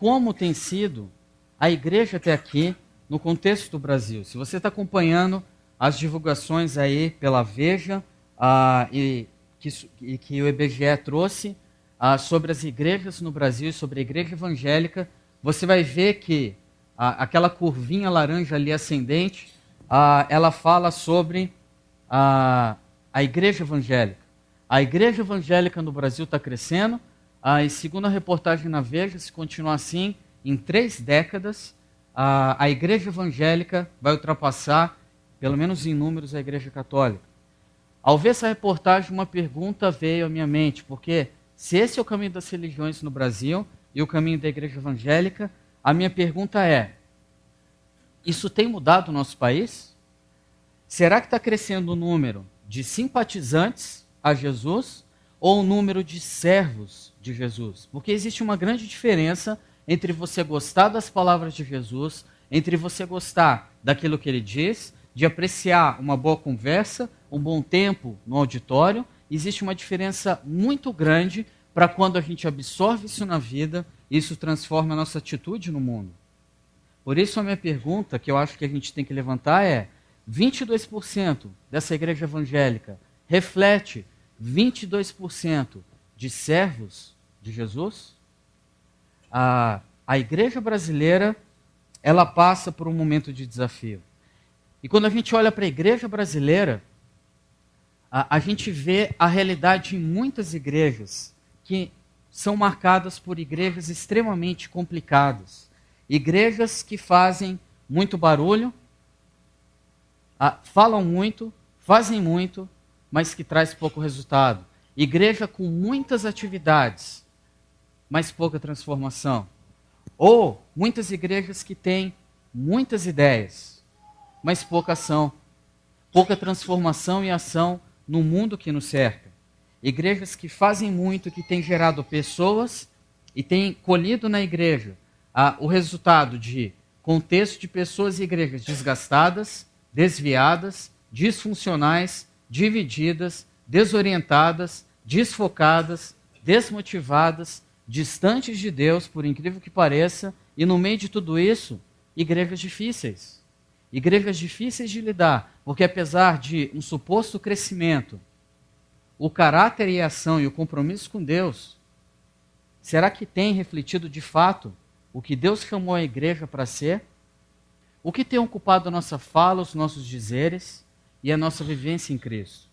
como tem sido a igreja até aqui no contexto do Brasil. Se você está acompanhando as divulgações aí pela Veja que o IBGE trouxe sobre as igrejas no Brasil e sobre a igreja evangélica, você vai ver que aquela curvinha laranja ali ascendente, ela fala sobre a igreja evangélica. A igreja evangélica no Brasil está crescendo, e segundo a reportagem na Veja, se continuar assim, em 3 décadas, a igreja evangélica vai ultrapassar, pelo menos em números, a igreja católica. Ao ver essa reportagem, uma pergunta veio à minha mente, porque se esse é o caminho das religiões no Brasil e o caminho da igreja evangélica, a minha pergunta é: isso tem mudado o nosso país? Será que está crescendo o número de simpatizantes a Jesus ou o número de servos de Jesus? Porque existe uma grande diferença entre você gostar das palavras de Jesus, entre você gostar daquilo que ele diz, de apreciar uma boa conversa, um bom tempo no auditório. Existe uma diferença muito grande para quando a gente absorve isso na vida, isso transforma a nossa atitude no mundo. Por isso a minha pergunta, que eu acho que a gente tem que levantar é: 22% dessa igreja evangélica reflete 22% de servos de Jesus? A igreja brasileira, ela passa por um momento de desafio. E quando a gente olha para a igreja brasileira, a gente vê a realidade em muitas igrejas que são marcadas por igrejas extremamente complicadas. Igrejas que fazem muito barulho, falam muito, fazem muito, mas que traz pouco resultado. Igreja com muitas atividades, mas pouca transformação. Ou muitas igrejas que têm muitas ideias, mas pouca ação. Pouca transformação e ação no mundo que nos cerca. Igrejas que fazem muito, que têm gerado pessoas e têm colhido na igreja o resultado de contexto de pessoas e igrejas desgastadas, desviadas, disfuncionais, divididas, desorientadas, desfocadas, desmotivadas, distantes de Deus, por incrível que pareça, e no meio de tudo isso, igrejas difíceis. Igrejas difíceis de lidar, porque apesar de um suposto crescimento, o caráter e a ação e o compromisso com Deus, será que tem refletido de fato o que Deus chamou a igreja para ser? O que tem ocupado a nossa fala, os nossos dizeres e a nossa vivência em Cristo?